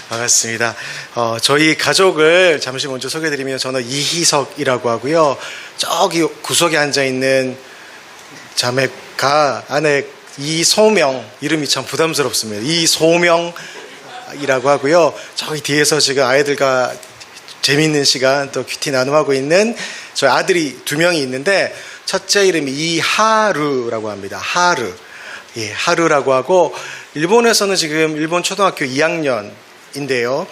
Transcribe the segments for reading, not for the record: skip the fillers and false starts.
반갑습니다. 저희 가족을 잠시 먼저 소개해드리면 저는 이희석이라고 하고요. 저기 구석에 앉아있는 자매가 아내 이소명, 이름이 참 부담스럽습니다. 이소명이라고 하고요. 저기 뒤에서 지금 아이들과 재미있는 시간 또 큐티 나눔하고 있는 저희 아들이 2명이 있는데 첫째 이름이 이하루라고 합니다. 하루. 예, 하루라고 하고 일본에서는 지금 일본 초등학교 2학년인데요.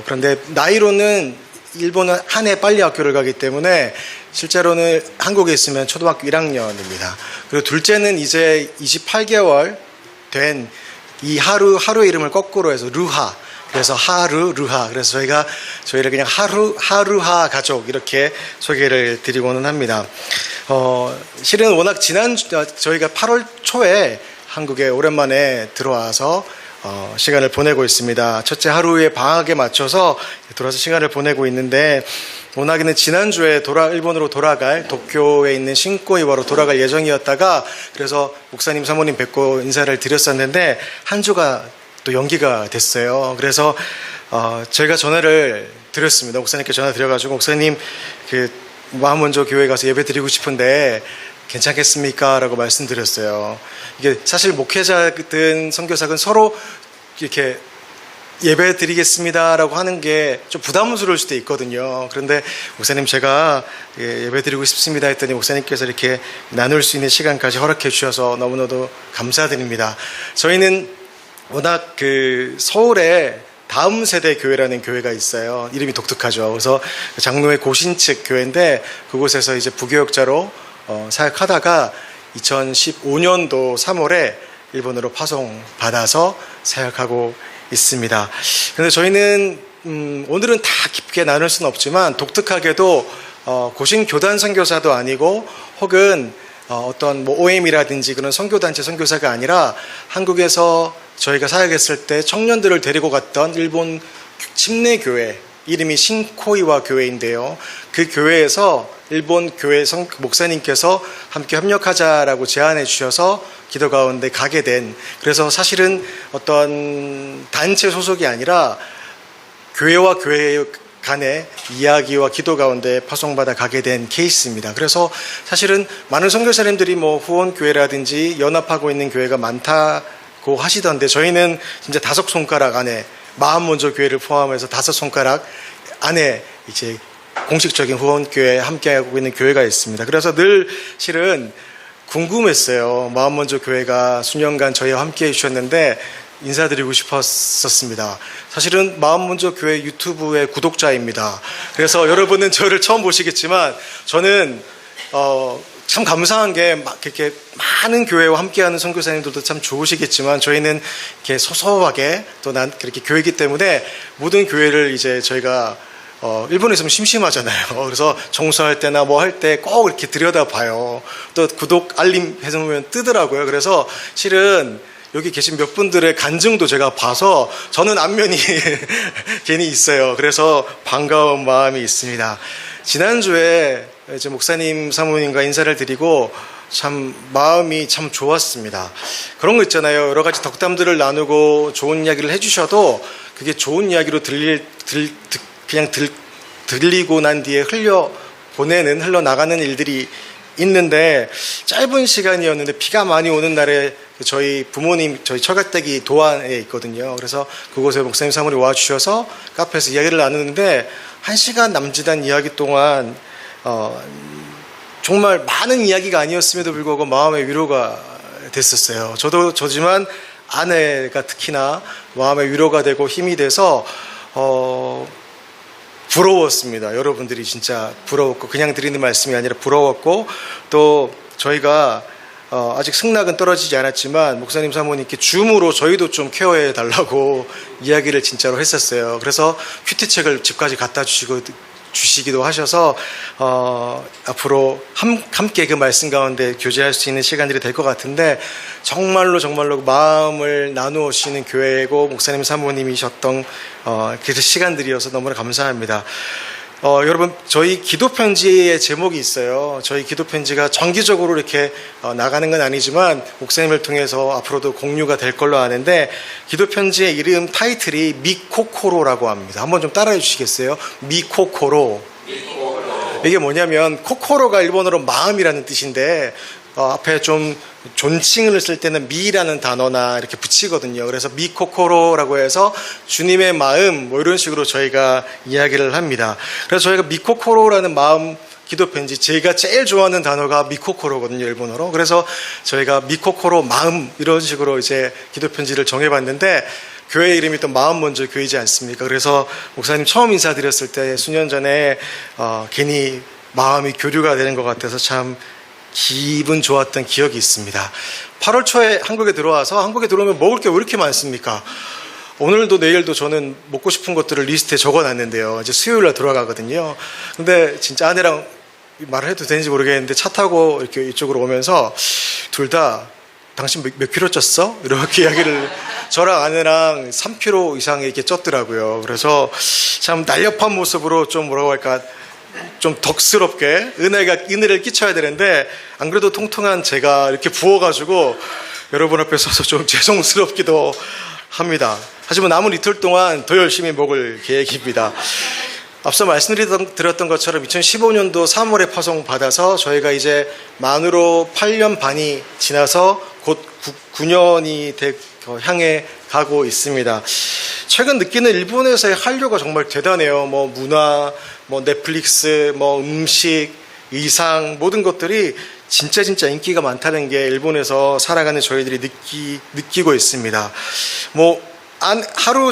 그런데 나이로는 일본은 한 해 빨리 학교를 가기 때문에 실제로는 한국에 있으면 초등학교 1학년입니다. 그리고 둘째는 이제 28개월 된 이 하루의 이름을 거꾸로 해서 르하. 그래서 하루, 르하. 그래서 저희를 그냥 하루하 가족 이렇게 소개를 드리고는 합니다. 실은 워낙 저희가 8월 초에 한국에 오랜만에 들어와서 시간을 보내고 있습니다. 첫째 하루의 방학에 맞춰서 들어와서 시간을 보내고 있는데 워낙에는 지난주에 일본으로 돌아갈 도쿄에 있는 신코이와로 돌아갈 예정이었다가 그래서 목사님 사모님 뵙고 인사를 드렸었는데 한 주가 또 연기가 됐어요. 그래서 저희가 전화를 드렸습니다. 목사님께 전화 드려가지고 목사님 마음 먼저 교회 가서 예배 드리고 싶은데 괜찮겠습니까? 라고 말씀드렸어요. 이게 사실 목회자든 선교사든 서로 이렇게 예배 드리겠습니다 라고 하는 게 좀 부담스러울 수도 있거든요. 그런데 목사님 제가 예배 드리고 싶습니다 했더니 목사님께서 이렇게 나눌 수 있는 시간까지 허락해 주셔서 너무나도 감사드립니다. 저희는 워낙 서울에 다음 세대 교회라는 교회가 있어요. 이름이 독특하죠. 그래서 장로의 고신측 교회인데 그곳에서 이제 부교역자로 사역하다가 2015년도 3월에 일본으로 파송받아서 사역하고 있습니다. 그런데 저희는 오늘은 다 깊게 나눌 수는 없지만 독특하게도 고신 교단 선교사도 아니고 혹은 어떤 OM이라든지 그런 선교단체 선교사가 아니라 한국에서 저희가 사역했을 때 청년들을 데리고 갔던 일본 침례교회 이름이 신코이와 교회인데요. 그 교회에서 일본 교회 목사님께서 함께 협력하자라고 제안해 주셔서 기도 가운데 가게 된, 그래서 사실은 어떤 단체 소속이 아니라 교회와 교회 간의 이야기와 기도 가운데 파송받아 가게 된 케이스입니다. 그래서 사실은 많은 선교사님들이 후원교회라든지 연합하고 있는 교회가 많다고 하시던데 저희는 진짜 5손가락 안에 마음 먼저 교회를 포함해서 5손가락 안에 이제 공식적인 후원교회에 함께하고 있는 교회가 있습니다. 그래서 늘 실은 궁금했어요. 마음 먼저 교회가 수년간 저희와 함께해 주셨는데 인사드리고 싶었습니다. 사실은 마음 먼저 교회 유튜브의 구독자입니다. 그래서 여러분은 저를 처음 보시겠지만 저는 참 감사한 게 이렇게 많은 교회와 함께하는 선교사님들도 참 좋으시겠지만 저희는 이렇게 소소하게 또 그렇게 교회이기 때문에 모든 교회를 이제 저희가 일본에 있으면 심심하잖아요. 그래서 정수할 때나 뭐 할 때 꼭 이렇게 들여다봐요. 또 구독 알림 해놓으면 뜨더라고요. 그래서 실은 여기 계신 몇 분들의 간증도 제가 봐서 저는 안면이 괜히 있어요. 그래서 반가운 마음이 있습니다. 지난주에 이제 목사님 사모님과 인사를 드리고 참 마음이 참 좋았습니다. 그런 거 있잖아요. 여러 가지 덕담들을 나누고 좋은 이야기를 해주셔도 그게 좋은 이야기로 그냥 들리고 난 뒤에 흘러나가는 일들이 있는데 짧은 시간이었는데 비가 많이 오는 날에 저희 처갓댁이 도안에 있거든요. 그래서 그곳에 목사님 사모님 와주셔서 카페에서 이야기를 나누는데 1시간 남짓한 이야기 동안 정말 많은 이야기가 아니었음에도 불구하고 마음의 위로가 됐었어요. 저지만 아내가 특히나 마음의 위로가 되고 힘이 돼서 부러웠습니다. 여러분들이 진짜 부러웠고 그냥 드리는 말씀이 아니라 부러웠고 또 저희가 아직 승낙은 떨어지지 않았지만 목사님 사모님께 줌으로 저희도 좀 케어해 달라고 이야기를 진짜로 했었어요. 그래서 큐티책을 집까지 갖다 주시기도 하셔서 앞으로 함께 그 말씀 가운데 교제할 수 있는 시간들이 될 것 같은데 정말로 마음을 나누시는 교회고 목사님 사모님이셨던 그 시간들이어서 너무나 감사합니다. 여러분, 저희 기도 편지의 제목이 있어요. 저희 기도 편지가 정기적으로 이렇게 나가는 건 아니지만 목사님을 통해서 앞으로도 공유가 될 걸로 아는데, 기도 편지의 이름 타이틀이 미코코로라고 합니다. 한번 좀 따라해 주시겠어요? 미코코로. 이게 뭐냐면 코코로가 일본어로 마음이라는 뜻인데 앞에 좀 존칭을 쓸 때는 미라는 단어나 이렇게 붙이거든요. 그래서 미코코로라고 해서 주님의 마음 뭐 이런 식으로 저희가 이야기를 합니다. 그래서 저희가 미코코로라는 마음 기도 편지, 제가 제일 좋아하는 단어가 미코코로거든요, 일본어로. 그래서 저희가 미코코로 마음 이런 식으로 이제 기도 편지를 정해봤는데, 교회 이름이 또 마음 먼저 교회이지 않습니까? 그래서 목사님 처음 인사드렸을 때 수년 전에 괜히 마음이 교류가 되는 것 같아서 참 기분 좋았던 기억이 있습니다. 8월 초에 한국에 들어와서, 한국에 들어오면 먹을 게 왜 이렇게 많습니까? 오늘도 내일도 저는 먹고 싶은 것들을 리스트에 적어놨는데요. 이제 수요일날 돌아가거든요. 근데 진짜 아내랑 말을 해도 되는지 모르겠는데 차 타고 이렇게 이쪽으로 오면서 둘 다 당신 몇 킬로 쪘어? 이렇게 이야기를, 저랑 아내랑 3kg 이상 이렇게 쪘더라고요. 그래서 참 날렵한 모습으로 좀 뭐라고 할까, 좀 덕스럽게 은혜를 끼쳐야 되는데, 안 그래도 통통한 제가 이렇게 부어가지고 여러분 앞에 서서 좀 죄송스럽기도 합니다. 하지만 남은 이틀 동안 더 열심히 먹을 계획입니다. 앞서 말씀드렸던 것처럼 2015년도 3월에 파송 받아서 저희가 이제 만으로 8년 반이 지나서 곧 9년이 향해 가고 있습니다. 최근 느끼는 일본에서의 한류가 정말 대단해요. 뭐 문화, 뭐 넷플릭스, 뭐 음식, 의상, 모든 것들이 진짜 인기가 많다는 게 일본에서 살아가는 저희들이 느끼고 있습니다.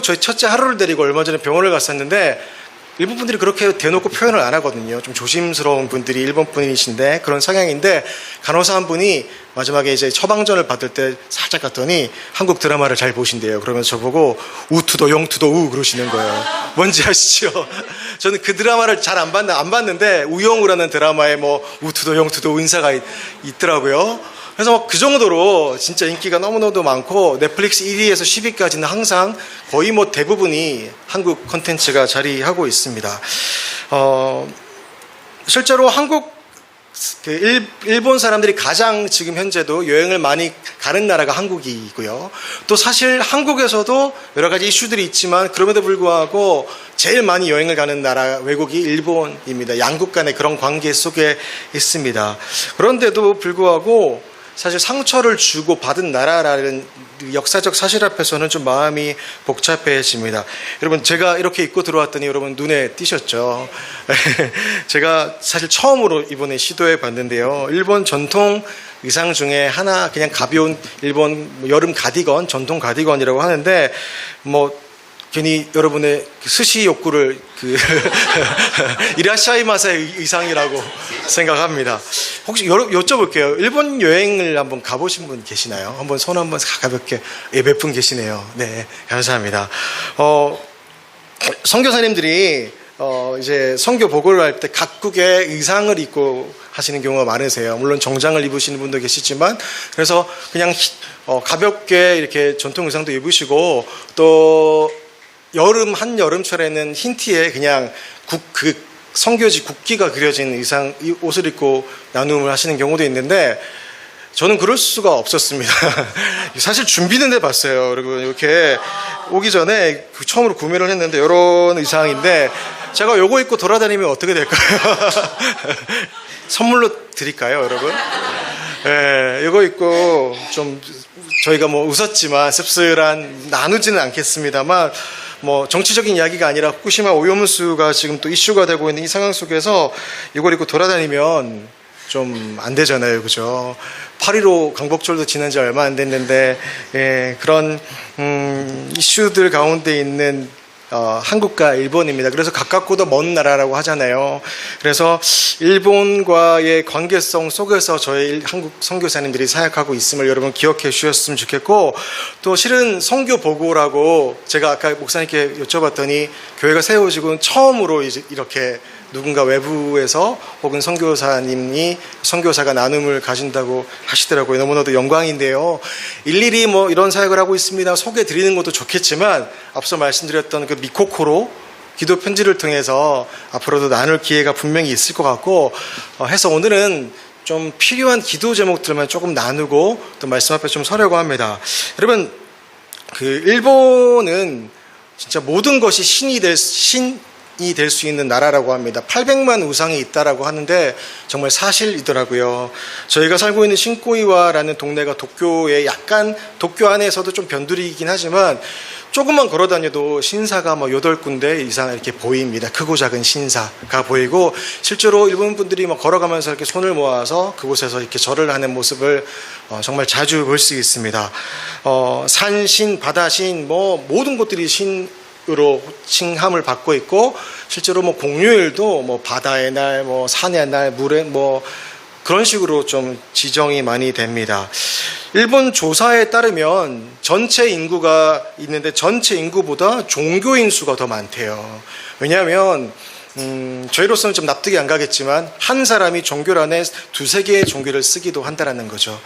저희 첫째 하루를 데리고 얼마 전에 병원을 갔었는데, 일본 분들이 그렇게 대놓고 표현을 안 하거든요. 좀 조심스러운 분들이 일본 분이신데 그런 성향인데, 간호사 한 분이 마지막에 이제 처방전을 받을 때 살짝 갔더니 한국 드라마를 잘 보신대요. 그러면서 저보고 우투도 영투도 우 그러시는 거예요. 뭔지 아시죠? 저는 그 드라마를 잘 안 봤는데 우영우라는 드라마에 뭐 우투도 영투도 은사가 있더라고요. 그래서 그 정도로 진짜 인기가 너무너무 많고, 넷플릭스 1위에서 10위까지는 항상 거의 뭐 대부분이 한국 콘텐츠가 자리하고 있습니다. 실제로 일본 사람들이 가장 지금 현재도 여행을 많이 가는 나라가 한국이고요. 또 사실 한국에서도 여러 가지 이슈들이 있지만 그럼에도 불구하고 제일 많이 여행을 가는 나라, 외국이 일본입니다. 양국 간의 그런 관계 속에 있습니다. 그런데도 불구하고 사실 상처를 주고 받은 나라라는 역사적 사실 앞에서는 좀 마음이 복잡해집니다. 여러분, 제가 이렇게 입고 들어왔더니 여러분 눈에 띄셨죠? 제가 사실 처음으로 이번에 시도해 봤는데요. 일본 전통 의상 중에 하나, 그냥 가벼운 일본 여름 가디건, 전통 가디건이라고 하는데, 괜히 여러분의 스시 욕구를 이라샤이마사의 의상이라고 생각합니다. 혹시 여쭤볼게요. 일본 여행을 한번 가보신 분 계시나요? 한번 손 한번 가볍게. 몇 분 계시네요. 네, 감사합니다. 선교사님들이 이제 선교 보고를 할 때 각국의 의상을 입고 하시는 경우가 많으세요. 물론 정장을 입으시는 분도 계시지만, 그래서 그냥 가볍게 이렇게 전통 의상도 입으시고, 또 한여름철에는 흰 티에 그냥 선교지 국기가 그려진 옷을 입고 나눔을 하시는 경우도 있는데, 저는 그럴 수가 없었습니다. 사실 준비는 해봤어요. 그리고 이렇게 오기 전에 처음으로 구매를 했는데, 이런 의상인데, 제가 요거 입고 돌아다니면 어떻게 될까요? 선물로 드릴까요, 여러분? 네, 이거 입고 좀 저희가 웃었지만 씁쓸한, 나누지는 않겠습니다만, 정치적인 이야기가 아니라 후쿠시마 오염수가 지금 또 이슈가 되고 있는 이 상황 속에서 이걸 입고 돌아다니면 좀 안 되잖아요. 그죠? 8.15 광복절도 지난 지 얼마 안 됐는데, 그런 이슈들 가운데 있는 한국과 일본입니다. 그래서 가깝고도 먼 나라라고 하잖아요. 그래서 일본과의 관계성 속에서 저희 한국 선교사님들이 사역하고 있음을 여러분 기억해 주셨으면 좋겠고, 또 실은 선교 보고라고 제가 아까 목사님께 여쭤봤더니, 교회가 세워지고 처음으로 이렇게 누군가 외부에서 혹은 선교사가 나눔을 가진다고 하시더라고요. 너무나도 영광인데요. 일일이 이런 사역을 하고 있습니다 소개 드리는 것도 좋겠지만, 앞서 말씀드렸던 그 미코코로 기도 편지를 통해서 앞으로도 나눌 기회가 분명히 있을 것 같고 해서 오늘은 좀 필요한 기도 제목들만 조금 나누고 또 말씀 앞에 좀 서려고 합니다. 여러분, 그 일본은 진짜 모든 것이 신이 될 수 있는 나라라고 합니다. 800만 우상이 있다라고 하는데 정말 사실이더라고요. 저희가 살고 있는 신코이와라는 동네가 도쿄에 약간 도쿄 안에서도 좀 변두리이긴 하지만 조금만 걸어 다녀도 신사가 8군데 이상 이렇게 보입니다. 크고 작은 신사가 보이고 실제로 일본 분들이 걸어가면서 이렇게 손을 모아서 그곳에서 이렇게 절을 하는 모습을 정말 자주 볼 수 있습니다. 산신, 바다신, 모든 것들이 신으로 칭함을 받고 있고 실제로 공휴일도 바다의 날, 산의 날, 물의 그런 식으로 좀 지정이 많이 됩니다. 일본 조사에 따르면 전체 인구가 있는데 전체 인구보다 종교인 수가 더 많대요. 왜냐하면 저희로서는 좀 납득이 안 가겠지만 한 사람이 종교 안에 2-3개의 종교를 쓰기도 한다는 거죠.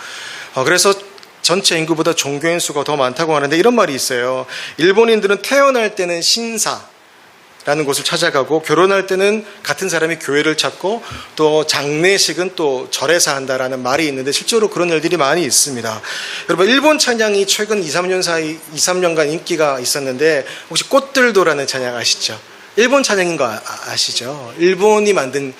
그래서 전체 인구보다 종교인 수가 더 많다고 하는데 이런 말이 있어요. 일본인들은 태어날 때는 신사라는 곳을 찾아가고 결혼할 때는 같은 사람이 교회를 찾고 또 장례식은 또 절에서 한다라는 말이 있는데 실제로 그런 일들이 많이 있습니다. 여러분, 일본 찬양이 최근 2-3년간 인기가 있었는데 혹시 꽃들도라는 찬양 아시죠? 일본 찬양인 거 아시죠? 일본인이 만든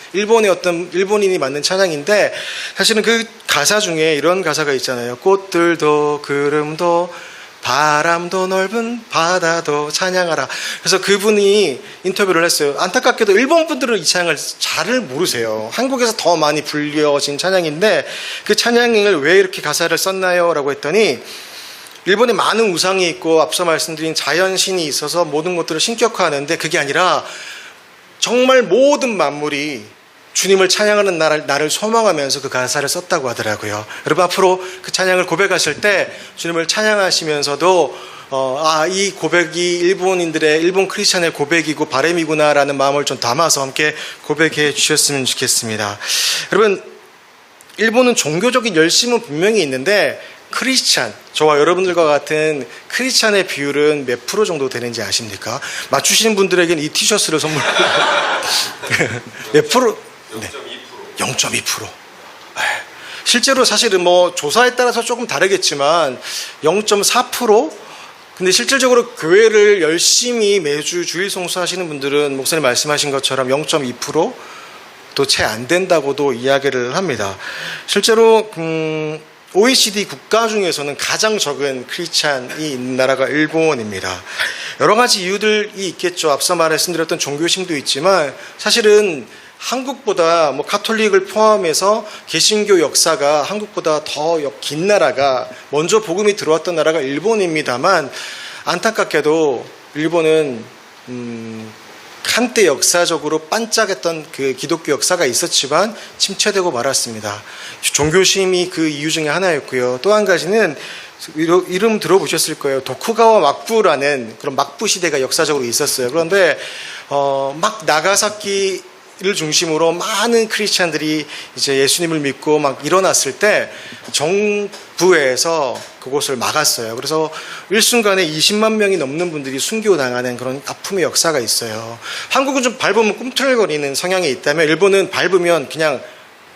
찬양인데 사실은 그 가사 중에 이런 가사가 있잖아요. 꽃들도 구름도 바람도 넓은 바다도 찬양하라. 그래서 그분이 인터뷰를 했어요. 안타깝게도 일본 분들은 이 찬양을 잘 모르세요. 한국에서 더 많이 불려진 찬양인데 그 찬양을 왜 이렇게 가사를 썼나요? 라고 했더니 일본에 많은 우상이 있고 앞서 말씀드린 자연신이 있어서 모든 것들을 신격화하는데 그게 아니라 정말 모든 만물이 주님을 찬양하는 나를 소망하면서 그 가사를 썼다고 하더라고요. 여러분, 앞으로 그 찬양을 고백하실 때 주님을 찬양하시면서도 이 고백이 일본 크리스찬의 고백이고 바람이구나라는 마음을 좀 담아서 함께 고백해 주셨으면 좋겠습니다. 여러분, 일본은 종교적인 열심은 분명히 있는데 크리스찬, 저와 여러분들과 같은 크리스찬의 비율은 몇 프로 정도 되는지 아십니까? 맞추시는 분들에게는 이 티셔츠를 몇 프로? 0.2%. 실제로 사실은 조사에 따라서 조금 다르겠지만 0.4%? 근데 실질적으로 교회를 열심히 매주 주일 성수하시는 분들은 목사님 말씀하신 것처럼 0.2%도 채 안 된다고도 이야기를 합니다. 실제로 OECD 국가 중에서는 가장 적은 크리스찬이 있는 나라가 일본입니다. 여러 가지 이유들이 있겠죠. 앞서 말씀드렸던 종교심도 있지만 사실은 한국보다 카톨릭을 포함해서 개신교 역사가 한국보다 더 긴 나라가 먼저 복음이 들어왔던 나라가 일본입니다만 안타깝게도 일본은 한때 역사적으로 반짝했던 그 기독교 역사가 있었지만 침체되고 말았습니다. 종교심이 그 이유 중에 하나였고요. 또 한 가지는 이름 들어보셨을 거예요. 도쿠가와 막부라는 그런 막부 시대가 역사적으로 있었어요. 그런데 막 나가사키를 중심으로 많은 크리스찬들이 이제 예수님을 믿고 막 일어났을 때 정부에서 그곳을 막았어요. 그래서 일순간에 20만 명이 넘는 분들이 순교당하는 그런 아픔의 역사가 있어요. 한국은 좀 밟으면 꿈틀거리는 성향이 있다면 일본은 밟으면 그냥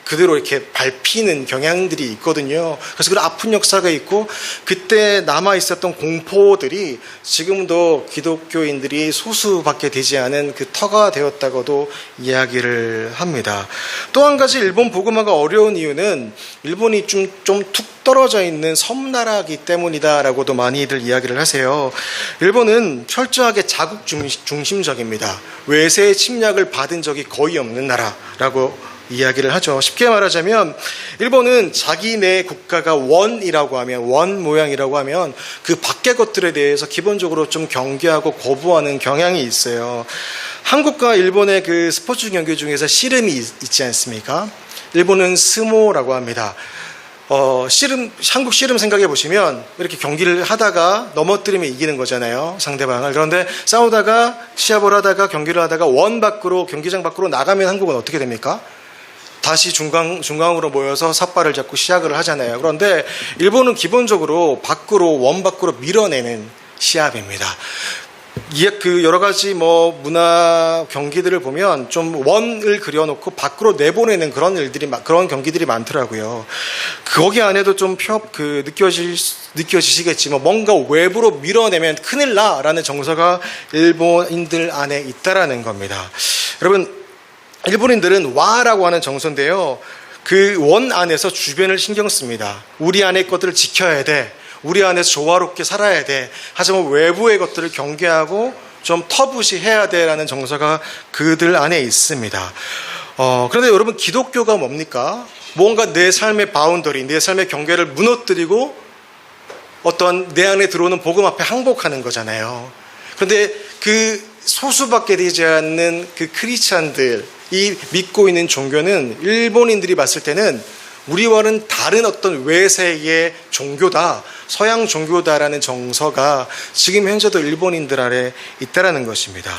그대로 이렇게 밟히는 경향들이 있거든요. 그래서 그런 아픈 역사가 있고 그때 남아있었던 공포들이 지금도 기독교인들이 소수밖에 되지 않은 그 터가 되었다고도 이야기를 합니다. 또 한 가지 일본 복음화가 어려운 이유는 일본이 좀 툭 떨어져 있는 섬나라이기 때문이다라고도 많이들 이야기를 하세요. 일본은 철저하게 자국 중심적입니다. 외세의 침략을 받은 적이 거의 없는 나라라고 이야기를 하죠. 쉽게 말하자면 일본은 자기네 국가가 원이라고 하면 원 모양이라고 하면 그 밖의 것들에 대해서 기본적으로 좀 경계하고 거부하는 경향이 있어요. 한국과 일본의 그 스포츠 경기 중에서 씨름이 있지 않습니까? 일본은 스모라고 합니다. 한국 씨름 생각해 보시면 이렇게 경기를 하다가 넘어뜨리면 이기는 거잖아요, 상대방을. 그런데 싸우다가 시합을 하다가 경기를 하다가 경기장 밖으로 나가면 한국은 어떻게 됩니까? 다시 중앙으로 모여서 삿발을 잡고 시합을 하잖아요. 그런데 일본은 기본적으로 원 밖으로 밀어내는 시합입니다. 그 여러 가지 뭐 문화 경기들을 보면 좀 원을 그려놓고 밖으로 내보내는 그런 경기들이 많더라고요. 거기 안에도 좀 느껴지시겠지만 뭔가 외부로 밀어내면 큰일 나라는 정서가 일본인들 안에 있다라는 겁니다. 여러분, 일본인들은 와라고 하는 정서인데요. 그 원 안에서 주변을 신경 씁니다. 우리 안의 것들을 지켜야 돼. 우리 안에서 조화롭게 살아야 돼. 하지만 외부의 것들을 경계하고 좀 터부시해야 돼라는 정서가 그들 안에 있습니다. 그런데 여러분, 기독교가 뭡니까? 뭔가 내 삶의 바운더리, 내 삶의 경계를 무너뜨리고 어떤 내 안에 들어오는 복음 앞에 항복하는 거잖아요. 그런데 그 소수밖에 되지 않는 그 크리스찬들이 믿고 있는 종교는 일본인들이 봤을 때는 우리와는 다른 어떤 외세의 종교다, 서양 종교다라는 정서가 지금 현재도 일본인들 안에 있다라는 것입니다.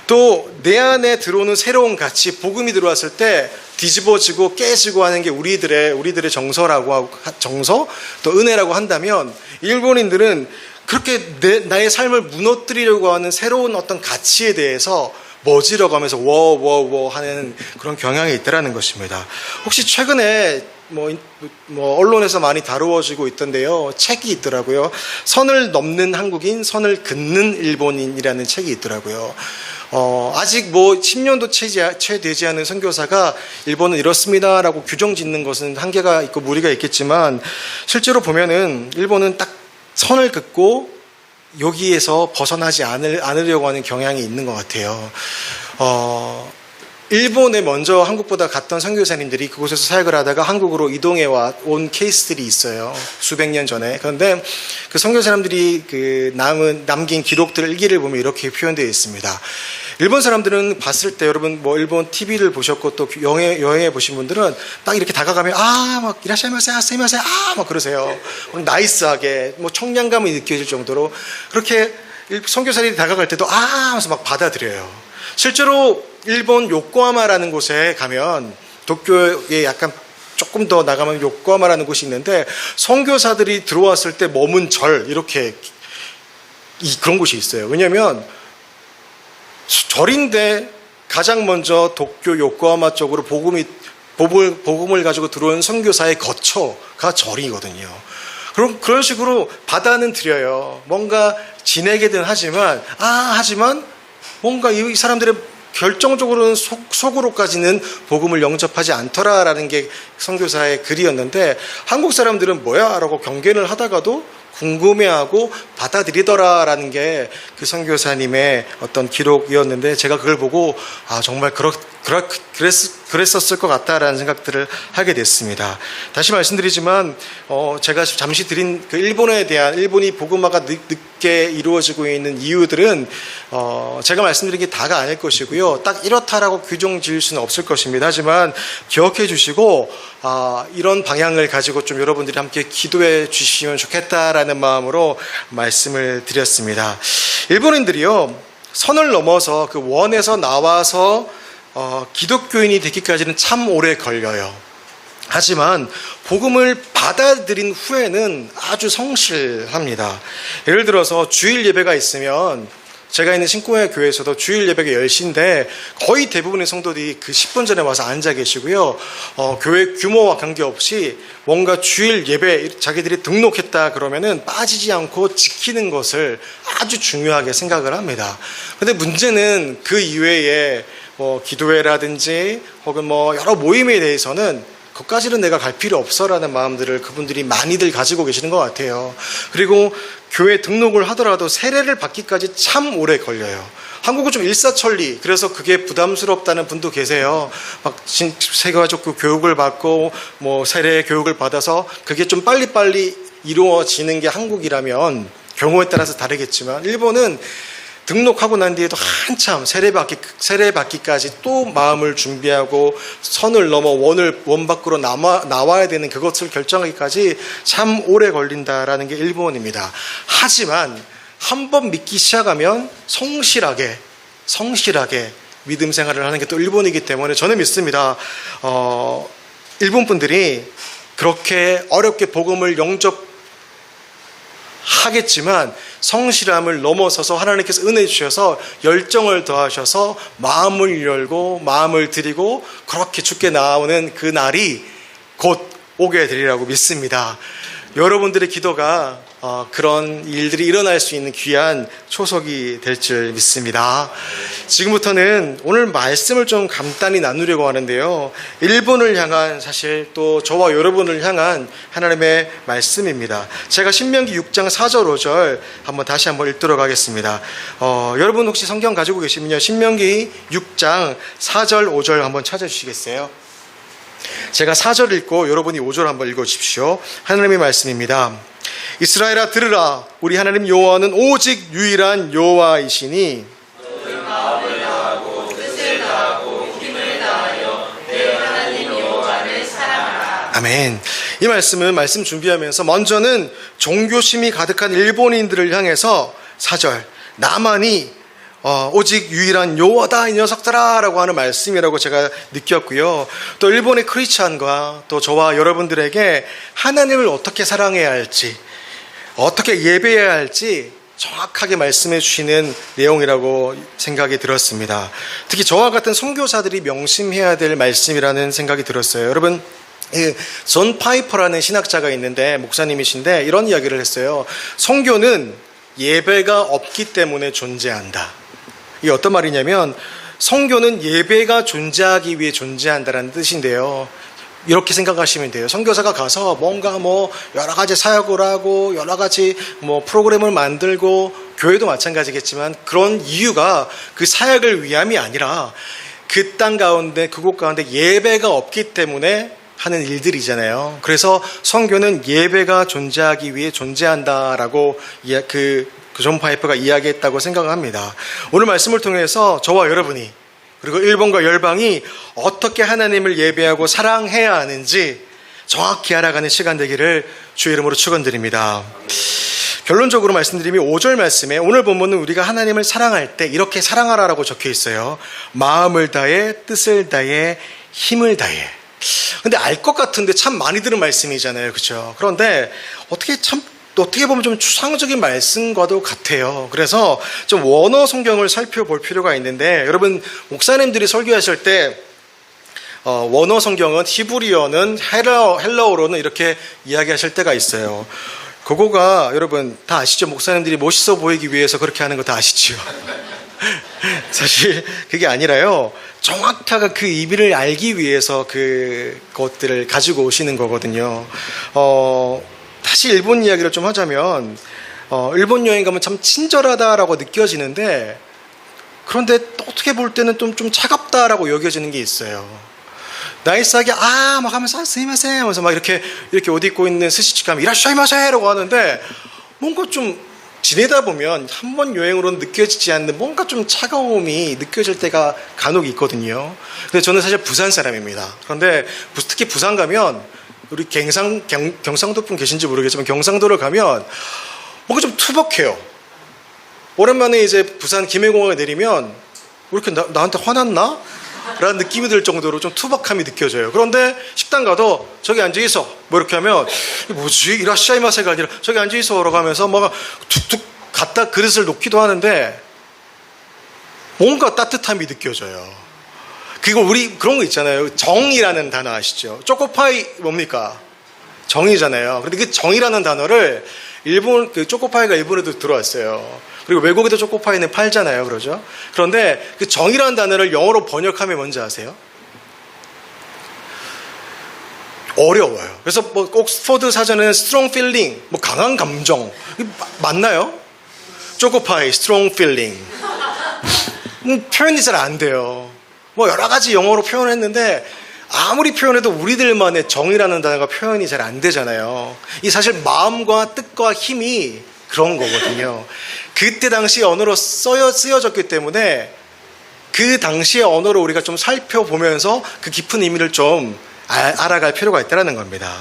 또 내 안에 들어오는 새로운 가치, 복음이 들어왔을 때 뒤집어지고 깨지고 하는 게 우리들의 정서라고 정서, 또 은혜라고 한다면, 일본인들은 그렇게 나의 삶을 무너뜨리려고 하는 새로운 어떤 가치에 대해서 머지러가면서 워워워 하는 그런 경향이 있다라는 것입니다. 혹시 최근에 뭐 언론에서 많이 다루어지고 있던데요. 책이 있더라고요. 선을 넘는 한국인, 선을 긋는 일본인이라는 책이 있더라고요. 아직 뭐 10년도 채 되지 않은 선교사가 일본은 이렇습니다라고 규정 짓는 것은 한계가 있고 무리가 있겠지만, 실제로 보면은 일본은 딱 선을 긋고 여기에서 벗어나지 않으려고 하는 경향이 있는 것 같아요. 일본에 먼저 한국보다 갔던 선교사님들이 그곳에서 사역을 하다가 한국으로 이동해 온 케이스들이 있어요. 수백 년 전에. 그런데 그 선교사님들이 남긴 기록들 일기를 보면 이렇게 표현되어 있습니다. 일본 사람들은 봤을 때, 여러분 뭐 일본 TV를 보셨고 또 여행해 보신 분들은 딱 이렇게 다가가면 막 이라샤이마세, 아세이마세, 막 그러세요. 나이스하게 뭐 청량감이 느껴질 정도로 그렇게 선교사들이 다가갈 때도 하면서 막 받아들여요. 실제로 일본 요코하마라는 곳에 가면, 도쿄에 약간 조금 더 나가면 요코하마라는 곳이 있는데, 선교사들이 들어왔을 때 머문 절, 이렇게 그런 곳이 있어요. 왜냐하면 절인데 가장 먼저 도쿄 요코하마 쪽으로 복음을 가지고 들어온 선교사의 거처가 절이거든요. 그런 식으로 받아는 드려요. 뭔가 지내게든 하지만 뭔가 이 사람들의 결정적으로는 속으로까지는 복음을 영접하지 않더라라는 게 선교사의 글이었는데, 한국 사람들은 뭐야? 라고 경계를 하다가도 궁금해하고 받아들이더라라는 게 그 선교사님의 어떤 기록이었는데, 제가 그걸 보고 정말 그랬었을 것 같다라는 생각들을 하게 됐습니다. 다시 말씀드리지만 제가 잠시 드린 그 일본이 복음화가 늦게 이루어지고 있는 이유들은 제가 말씀드린 게 다가 아닐 것이고요. 딱 이렇다라고 규정 지을 수는 없을 것입니다. 하지만 기억해 주시고 이런 방향을 가지고 좀 여러분들이 함께 기도해 주시면 좋겠다라는 마음으로 말씀을 드렸습니다. 일본인들이요, 선을 넘어서 그 원에서 나와서 기독교인이 되기까지는 참 오래 걸려요. 하지만 복음을 받아들인 후에는 아주 성실합니다. 예를 들어서 주일 예배가 있으면, 제가 있는 신공회 교회에서도 주일 예배가 10시인데 거의 대부분의 성도들이 그 10분 전에 와서 앉아 계시고요. 교회 규모와 관계없이 뭔가 주일 예배 자기들이 등록했다 그러면은 빠지지 않고 지키는 것을 아주 중요하게 생각을 합니다. 그런데 문제는 그 이외에 기도회라든지 혹은 여러 모임에 대해서는 그것까지는 내가 갈 필요 없어라는 마음들을 그분들이 많이들 가지고 계시는 것 같아요. 그리고 교회 등록을 하더라도 세례를 받기까지 참 오래 걸려요. 한국은 좀 일사천리, 그래서 그게 부담스럽다는 분도 계세요. 세가족 교육을 받고 세례 교육을 받아서 그게 좀 빨리빨리 이루어지는 게 한국이라면 경우에 따라서 다르겠지만, 일본은 등록하고 난 뒤에도 한참 세례받기까지 또 마음을 준비하고 선을 넘어 원 밖으로 나와야 되는 그것을 결정하기까지 참 오래 걸린다라는 게 일본입니다. 하지만 한번 믿기 시작하면 성실하게 믿음 생활을 하는 게 또 일본이기 때문에 저는 믿습니다. 일본 분들이 그렇게 어렵게 복음을 하겠지만 성실함을 넘어서서 하나님께서 은혜 주셔서 열정을 더하셔서 마음을 열고 마음을 드리고 그렇게 주께 나오는 그 날이 곧 오게 되리라고 믿습니다. 여러분들의 기도가 그런 일들이 일어날 수 있는 귀한 초석이 될 줄 믿습니다. 지금부터는 오늘 말씀을 좀 간단히 나누려고 하는데요. 일본을 향한, 사실 또 저와 여러분을 향한 하나님의 말씀입니다. 제가 신명기 6장 4절 5절 다시 한번 읽도록 하겠습니다. 여러분 혹시 성경 가지고 계시면요, 신명기 6장 4절 5절 한번 찾아주시겠어요? 제가 4절 읽고 여러분이 5절 한번 읽어주십시오. 하나님의 말씀입니다. 이스라엘아 들으라. 우리 하나님 여호와는 오직 유일한 여호와이시니 마음을 다하고 뜻을 다하고 힘을 다하여 내 하나님 여호와를 사랑하라. 아멘. 이 말씀은 말씀 준비하면서 먼저는 종교심이 가득한 일본인들을 향해서 4절 나만이 오직 유일한 여호와다 이 녀석들아 라고 하는 말씀이라고 제가 느꼈고요. 또 일본의 크리스찬과 또 저와 여러분들에게 하나님을 어떻게 사랑해야 할지, 어떻게 예배해야 할지 정확하게 말씀해 주시는 내용이라고 생각이 들었습니다. 특히 저와 같은 선교사들이 명심해야 될 말씀이라는 생각이 들었어요. 여러분, 존 파이퍼라는 신학자가 있는데, 목사님이신데 이런 이야기를 했어요. 선교는 예배가 없기 때문에 존재한다. 이게 어떤 말이냐면 선교는 예배가 존재하기 위해 존재한다는 뜻인데요. 이렇게 생각하시면 돼요. 선교사가 가서 뭔가 여러 가지 사역을 하고 여러 가지 프로그램을 만들고, 교회도 마찬가지겠지만 그런 이유가 그 사역을 위함이 아니라 그 땅 가운데, 그곳 가운데 예배가 없기 때문에 하는 일들이잖아요. 그래서 선교는 예배가 존재하기 위해 존재한다라고 존 파이퍼가 이야기했다고 생각합니다. 오늘 말씀을 통해서 저와 여러분이, 그리고 일본과 열방이 어떻게 하나님을 예배하고 사랑해야 하는지 정확히 알아가는 시간 되기를 주의 이름으로 축원드립니다. 결론적으로 말씀드리면 5절 말씀에, 오늘 본문은 우리가 하나님을 사랑할 때 이렇게 사랑하라라고 적혀 있어요. 마음을 다해, 뜻을 다해, 힘을 다해. 근데 알 것 같은데 참 많이 들은 말씀이잖아요. 그렇죠? 그런데 어떻게 보면 좀 추상적인 말씀과도 같아요. 그래서 좀 원어 성경을 살펴볼 필요가 있는데, 여러분 목사님들이 설교하실 때 원어 성경은 히브리어는 헬라어로는 이렇게 이야기하실 때가 있어요. 그거가 여러분 다 아시죠? 목사님들이 멋있어 보이기 위해서 그렇게 하는 거 다 아시죠? 사실 그게 아니라요, 정확하게 그 의미를 알기 위해서 그것들을 가지고 오시는 거거든요. 다시 일본 이야기를 좀 하자면, 일본 여행 가면 참 친절하다라고 느껴지는데, 그런데 어떻게 볼 때는 좀 차갑다라고 여겨지는 게 있어요. 나이스하게 막 하면서 스미마셍 하면서 막 이렇게 옷 입고 있는 스시집 가면 이라샤이마세라고 하는데, 뭔가 좀 지내다 보면 한 번 여행으로는 느껴지지 않는 뭔가 좀 차가움이 느껴질 때가 간혹 있거든요. 근데 저는 사실 부산 사람입니다. 그런데 특히 부산 가면, 우리 경상도 분 계신지 모르겠지만 경상도를 가면 뭔가 좀 투박해요. 오랜만에 이제 부산 김해공항에 내리면 왜 이렇게 나한테 화났나? 라는 느낌이 들 정도로 좀 투박함이 느껴져요. 그런데 식당 가도 저기 앉아있어 이렇게 하면 뭐지? 이라샤이마세가 아니라 저기 앉아있어 라고 하면서 막 툭툭 갖다 그릇을 놓기도 하는데 뭔가 따뜻함이 느껴져요. 그리고 우리 그런 거 있잖아요. 정이라는 단어 아시죠? 초코파이 뭡니까? 정이잖아요. 그런데 그 정이라는 단어를 초코파이가 일본에도 들어왔어요. 그리고 외국에도 초코파이는 팔잖아요. 그러죠? 그런데 그 정이라는 단어를 영어로 번역하면 뭔지 아세요? 어려워요. 그래서 옥스퍼드 사전에는 strong feeling, 강한 감정. 맞나요? 초코파이, strong feeling. 표현이 잘 안 돼요. 여러 가지 영어로 표현했는데 아무리 표현해도 우리들만의 정이라는 단어가 표현이 잘 안 되잖아요. 이 사실 마음과 뜻과 힘이 그런 거거든요. 그때 당시 언어로 쓰여졌기 때문에 그 당시의 언어로 우리가 좀 살펴보면서 그 깊은 의미를 좀 알아갈 필요가 있다는 겁니다.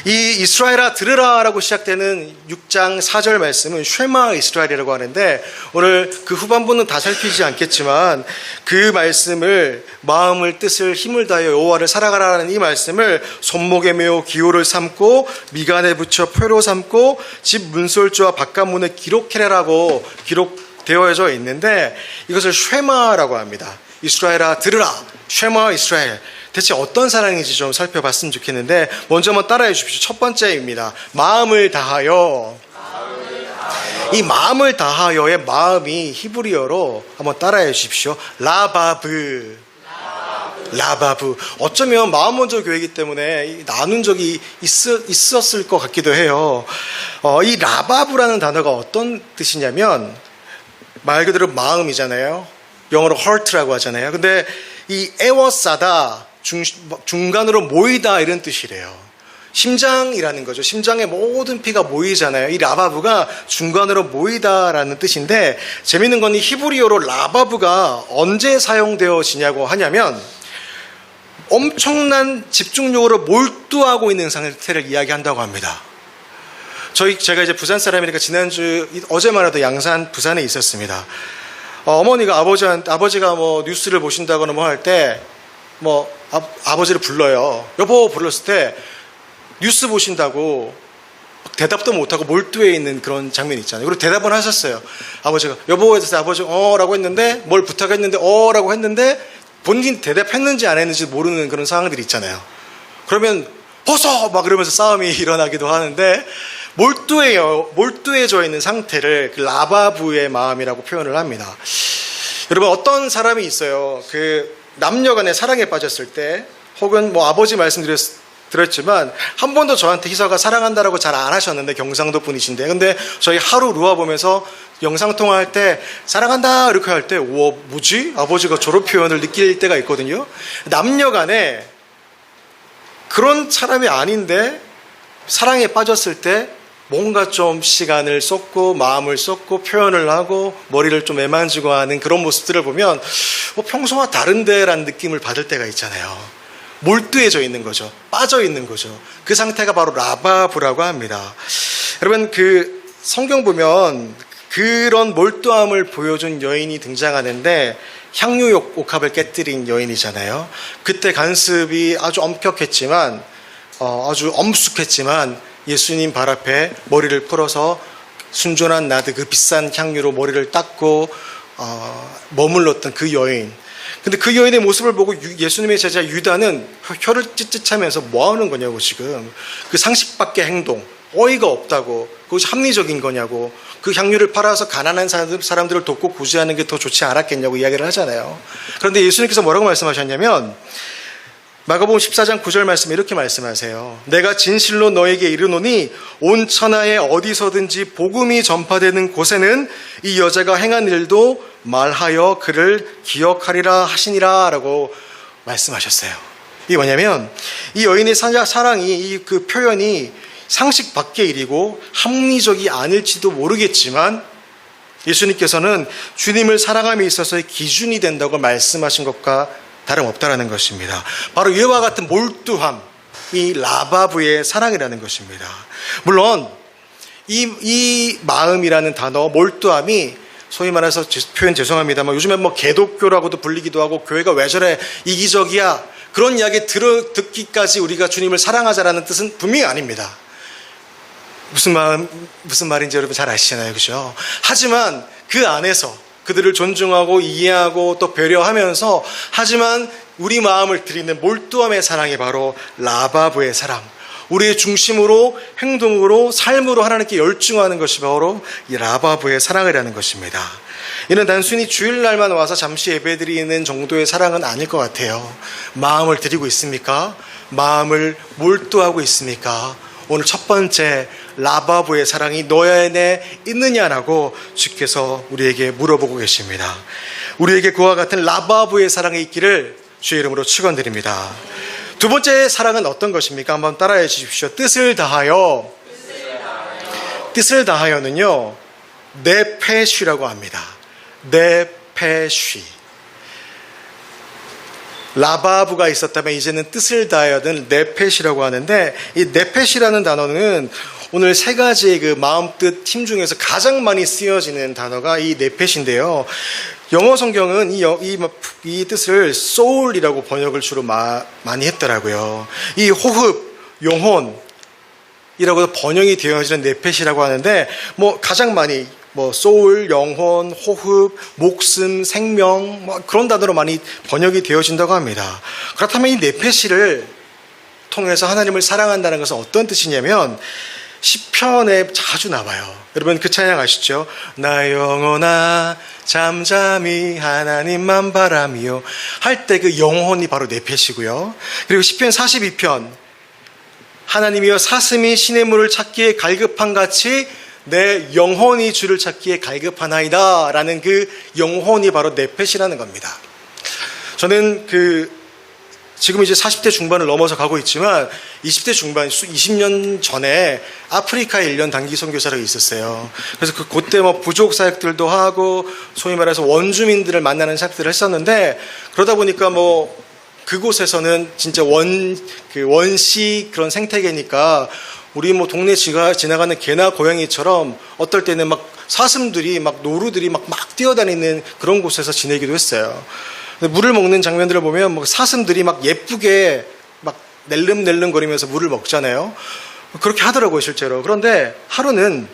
이 이스라엘아 들으라라고 시작되는 6장 4절 말씀은 쉐마 이스라엘이라고 하는데, 오늘 그 후반부는 다 살피지 않겠지만 그 말씀을 마음을 뜻을 힘을 다하여 여호와를 사랑하라는 이 말씀을 손목에 메어 기호를 삼고 미간에 붙여 표로 삼고 집 문설주와 바깥문에 기록해라라고 기록되어져 있는데, 이것을 쉐마라고 합니다. 이스라엘아 들으라, 쉐마 이스라엘. 대체 어떤 사랑인지 좀 살펴봤으면 좋겠는데, 먼저 한번 따라해 주십시오. 첫 번째입니다. 마음을 다하여. 이 마음을 다하여의 마음이 히브리어로 한번 따라해 주십시오. 라바브. 어쩌면 마음 먼저 교회이기 때문에 나눈 적이 있었을 것 같기도 해요. 이 라바브라는 단어가 어떤 뜻이냐면, 말 그대로 마음이잖아요. 영어로 heart라고 하잖아요. 근데 이 에워싸다, 중간으로 모이다, 이런 뜻이래요. 심장이라는 거죠. 심장에 모든 피가 모이잖아요. 이 라바브가 중간으로 모이다라는 뜻인데, 재밌는 건 이 히브리어로 라바브가 언제 사용되어지냐고 하냐면, 엄청난 집중력으로 몰두하고 있는 상태를 이야기한다고 합니다. 제가 이제 부산 사람이니까 어제만 해도 양산 부산에 있었습니다. 어머니가 아버지가 뭐 뉴스를 보신다거나 뭐 할 때 아버지를 불러요. 여보 불렀을 때 뉴스 보신다고 대답도 못하고 몰두해 있는 그런 장면이 있잖아요. 그리고 대답은 하셨어요. 아버지가 여보에 대해서 아버지가 라고 했는데, 뭘 부탁했는데 라고 했는데 본인 대답했는지 안 했는지 모르는 그런 상황들이 있잖아요. 그러면 벗어! 막 그러면서 싸움이 일어나기도 하는데, 몰두해져 있는 상태를 그 라바브의 마음이라고 표현을 합니다. 여러분, 어떤 사람이 있어요. 그 남녀 간의 사랑에 빠졌을 때, 혹은 아버지 말씀드렸지만 한 번도 저한테 희서가 사랑한다라고 잘 안 하셨는데, 경상도 분이신데, 근데 저희 하루 루아 보면서 영상통화할 때 사랑한다 이렇게 할 때, 우와 뭐지? 아버지가 저런 표현을 느낄 때가 있거든요. 남녀 간에 그런 사람이 아닌데 사랑에 빠졌을 때 뭔가 좀 시간을 쏟고 마음을 쏟고 표현을 하고 머리를 좀 애만지고 하는 그런 모습들을 보면 평소와 다른데 라는 느낌을 받을 때가 있잖아요. 몰두해져 있는 거죠. 빠져 있는 거죠. 그 상태가 바로 라바브라고 합니다. 여러분, 그 성경 보면 그런 몰두함을 보여준 여인이 등장하는데, 향유 옥합을 깨뜨린 여인이잖아요. 그때 간습이 아주 엄격했지만, 아주 엄숙했지만 예수님 발 앞에 머리를 풀어서 순전한 나드, 그 비싼 향유로 머리를 닦고 머물렀던 그 여인. 근데 그 여인의 모습을 보고 예수님의 제자 유다는 혀를 찢찢하면서 뭐 하는 거냐고, 지금. 그 상식 밖의 행동, 어이가 없다고, 그것이 합리적인 거냐고, 그 향유를 팔아서 가난한 사람들을 돕고 구제하는 게 더 좋지 않았겠냐고 이야기를 하잖아요. 그런데 예수님께서 뭐라고 말씀하셨냐면, 마가복음 14장 9절 말씀에 이렇게 말씀하세요. 내가 진실로 너에게 이르노니 온 천하에 어디서든지 복음이 전파되는 곳에는 이 여자가 행한 일도 말하여 그를 기억하리라 하시니라 라고 말씀하셨어요. 이게 뭐냐면, 이 여인의 사랑이, 그 표현이 상식 밖의 일이고 합리적이 아닐지도 모르겠지만, 예수님께서는 주님을 사랑함에 있어서의 기준이 된다고 말씀하신 것과 다름없다라는 것입니다. 바로 이와 같은 몰두함, 이 라바브의 사랑이라는 것입니다. 물론 이 마음이라는 단어, 몰두함이 소위 말해서 표현 죄송합니다만 요즘엔 개독교라고도 불리기도 하고, 교회가 왜 저래 이기적이야, 그런 이야기 듣기까지 우리가 주님을 사랑하자라는 뜻은 분명히 아닙니다. 무슨 말인지 여러분 잘 아시잖아요, 그죠? 하지만 그 안에서 그들을 존중하고 이해하고 또 배려하면서, 하지만 우리 마음을 드리는 몰두함의 사랑이 바로 라바브의 사랑, 우리의 중심으로, 행동으로, 삶으로 하나님께 열중하는 것이 바로 이 라바브의 사랑이라는 것입니다. 이는 단순히 주일날만 와서 잠시 예배드리는 정도의 사랑은 아닐 것 같아요. 마음을 드리고 있습니까? 마음을 몰두하고 있습니까? 오늘 첫 번째, 라바브의 사랑이 너희 안에 있느냐라고 주께서 우리에게 물어보고 계십니다. 우리에게 그와 같은 라바브의 사랑이 있기를 주의 이름으로 축원드립니다. 두 번째 사랑은 어떤 것입니까? 한번 따라해 주십시오. 뜻을 다하여. 뜻을 다하여는요, 네페쉬라고 합니다. 네페쉬. 라바브가 있었다면 이제는 뜻을 다하여는 네펫이라고 하는데, 이 네펫이라는 단어는 오늘 세 가지의 그 마음, 뜻, 힘 중에서 가장 많이 쓰여지는 단어가 이 네펫인데요. 영어 성경은 이 뜻을 soul이라고 번역을 주로 많이 했더라고요. 이 호흡, 영혼이라고 번역이 되어지는 네펫이라고 하는데, 가장 많이 소울, 영혼, 호흡, 목숨, 생명, 그런 단어로 많이 번역이 되어진다고 합니다. 그렇다면 이 네펫을 통해서 하나님을 사랑한다는 것은 어떤 뜻이냐면, 시편에 자주 나와요. 여러분 그 찬양 아시죠? 나 영혼아 잠잠히 하나님만 바라며 할 때 그 영혼이 바로 네펫이고요. 그리고 시편 42편 하나님이여 사슴이 시냇물을 찾기에 갈급한 같이 내 영혼이 주를 찾기에 갈급하나이다 라는 그 영혼이 바로 네펫이라는 겁니다. 저는 지금 이제 40대 중반을 넘어서 가고 있지만 20대 중반, 20년 전에 아프리카에 1년 단기 선교사로 있었어요. 그래서 그때 부족 사역들도 하고 소위 말해서 원주민들을 만나는 사역들을 했었는데, 그러다 보니까 그곳에서는 진짜 원시 그런 생태계니까 우리 동네 지나가는 개나 고양이처럼 어떨 때는 사슴들이 노루들이 막 뛰어다니는 그런 곳에서 지내기도 했어요. 물을 먹는 장면들을 보면 사슴들이 예쁘게 낼름낼름 거리면서 물을 먹잖아요. 그렇게 하더라고요, 실제로. 그런데 하루는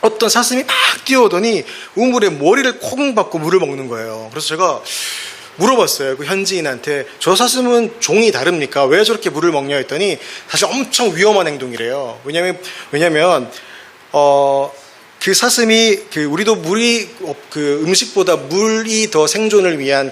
어떤 사슴이 막 뛰어오더니 우물에 머리를 콩 박고 물을 먹는 거예요. 그래서 제가 물어봤어요, 그 현지인한테. 저 사슴은 종이 다릅니까? 왜 저렇게 물을 먹냐 했더니 사실 엄청 위험한 행동이래요. 왜냐면 그 사슴이 우리도 음식보다 물이 더 생존을 위한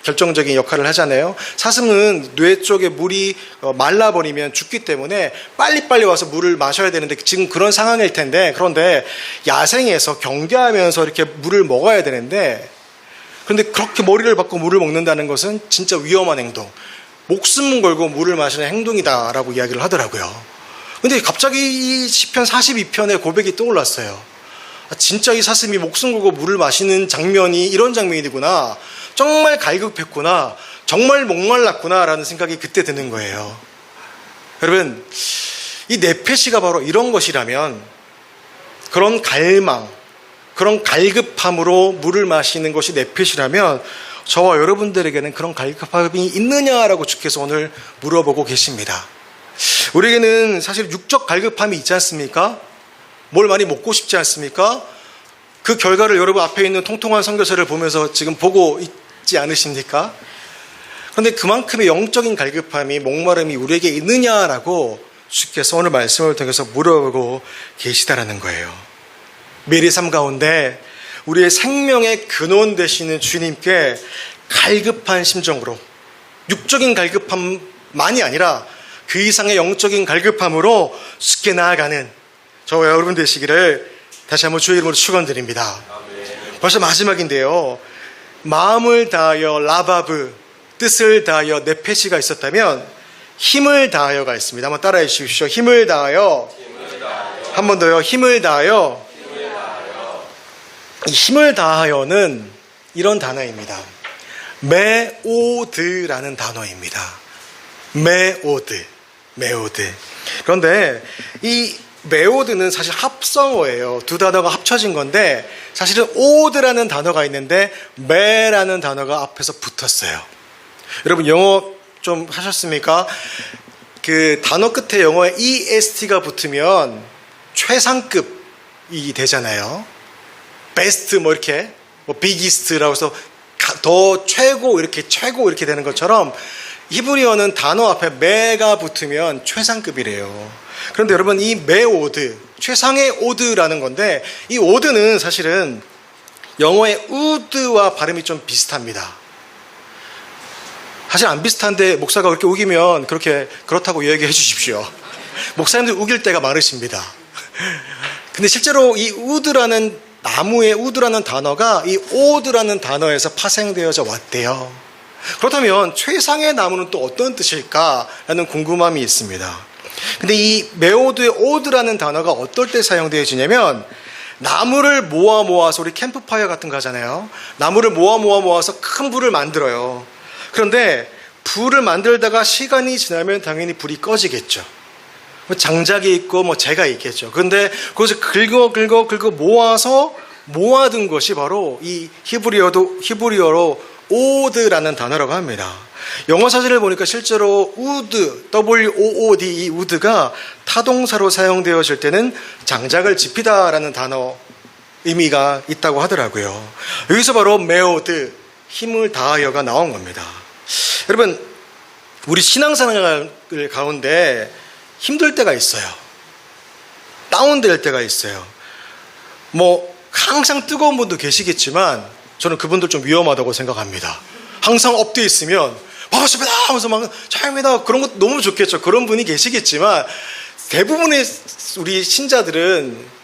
결정적인 역할을 하잖아요. 사슴은 뇌 쪽에 물이 말라버리면 죽기 때문에 빨리빨리 와서 물을 마셔야 되는데 지금 그런 상황일 텐데, 그런데 야생에서 경계하면서 이렇게 물을 먹어야 되는데, 그런데 그렇게 머리를 박고 물을 먹는다는 것은 진짜 위험한 행동, 목숨 걸고 물을 마시는 행동이다라고 이야기를 하더라고요. 근데 갑자기 이 시편 42편의 고백이 떠올랐어요. 진짜 이 사슴이 목숨 걸고 물을 마시는 장면이 이런 장면이구나. 정말 갈급했구나. 정말 목말랐구나 라는 생각이 그때 드는 거예요. 여러분, 이 네펫이가 바로 이런 것이라면, 그런 갈망, 그런 갈급함으로 물을 마시는 것이 네펫이라면 저와 여러분들에게는 그런 갈급함이 있느냐라고 주께서 오늘 물어보고 계십니다. 우리에게는 사실 육적 갈급함이 있지 않습니까? 뭘 많이 먹고 싶지 않습니까? 그 결과를 여러분 앞에 있는 통통한 선교사를 보면서 지금 보고 있지 않으십니까? 그런데 그만큼의 영적인 갈급함이, 목마름이 우리에게 있느냐라고 주께서 오늘 말씀을 통해서 물어보고 계시다라는 거예요. 매일의 삶 가운데 우리의 생명의 근원 되시는 주님께 갈급한 심정으로, 육적인 갈급함만이 아니라 그 이상의 영적인 갈급함으로 쉽게 나아가는 저와 여러분 되시기를 다시 한번 주의 이름으로 축원드립니다. 벌써 마지막인데요. 마음을 다하여 라바브, 뜻을 다하여 네펫이가 있었다면 힘을 다하여가 있습니다. 한번 따라해 주십시오. 힘을 다하여. 한 번 더요. 힘을 다하여. 이 힘을 다하여는 이런 단어입니다. 메오드라는 단어입니다. 메오드. 그런데 이 메오드는 사실 합성어예요. 두 단어가 합쳐진 건데 사실은 오드라는 단어가 있는데 메라는 단어가 앞에서 붙었어요. 여러분 영어 좀 하셨습니까? 그 단어 끝에 영어에 EST가 붙으면 최상급이 되잖아요. 베스트 이렇게 비기스트라고 해서 더 최고 이렇게 되는 것처럼 히브리어는 단어 앞에 메가 붙으면 최상급이래요. 그런데 여러분 이 메오드, 최상의 오드라는 건데 이 오드는 사실은 영어의 우드와 발음이 좀 비슷합니다. 사실 안 비슷한데 목사가 그렇게 우기면 그렇다고 이야기해 주십시오. 목사님들 우길 때가 많으십니다. 근데 실제로 이 우드라는 나무의 우드라는 단어가 이 오드라는 단어에서 파생되어져 왔대요. 그렇다면 최상의 나무는 또 어떤 뜻일까라는 궁금함이 있습니다. 근데 이 메오드의 오드라는 단어가 어떨 때 사용되어지냐면 나무를 모아서 우리 캠프파이어 같은 거 하잖아요. 나무를 모아서 큰 불을 만들어요. 그런데 불을 만들다가 시간이 지나면 당연히 불이 꺼지겠죠. 장작이 있고 뭐 재가 있겠죠. 그런데 그것을 긁어 모아서 모아둔 것이 바로 이 히브리어로 오드라는 단어라고 합니다. 영어 사전을 보니까 실제로 우드, WOOD, 이 우드가 타동사로 사용되어질 때는 장작을 지피다라는 단어 의미가 있다고 하더라고요. 여기서 바로 메오드, 힘을 다하여가 나온 겁니다. 여러분, 우리 신앙생활 가운데 힘들 때가 있어요. 다운될 때가 있어요. 뭐 항상 뜨거운 분도 계시겠지만 저는 그분들 좀 위험하다고 생각합니다. 항상 업돼 있으면 반갑습니다 하면서 막 잘합니다 그런 것 너무 좋겠죠. 그런 분이 계시겠지만 대부분의 우리 신자들은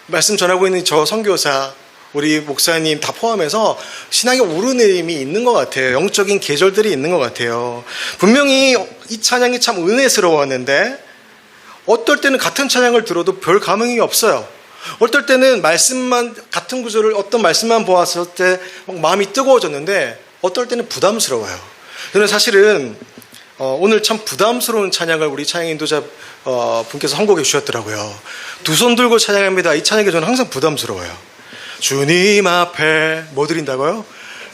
말씀 전하고 있는 저 선교사, 우리 목사님 다 포함해서 신앙의 오르내림이 있는 것 같아요. 영적인 계절들이 있는 것 같아요. 분명히 이 찬양이 참 은혜스러웠는데 어떨 때는 같은 찬양을 들어도 별 감흥이 없어요. 어떨 때는 같은 구절을 어떤 말씀만 보았을 때 마음이 뜨거워졌는데 어떨 때는 부담스러워요. 저는 사실은 오늘 참 부담스러운 찬양을 우리 찬양 인도자 분께서 선곡해 주셨더라고요. 두 손 들고 찬양합니다. 이 찬양이 저는 항상 부담스러워요. 주님 앞에 뭐 드린다고요?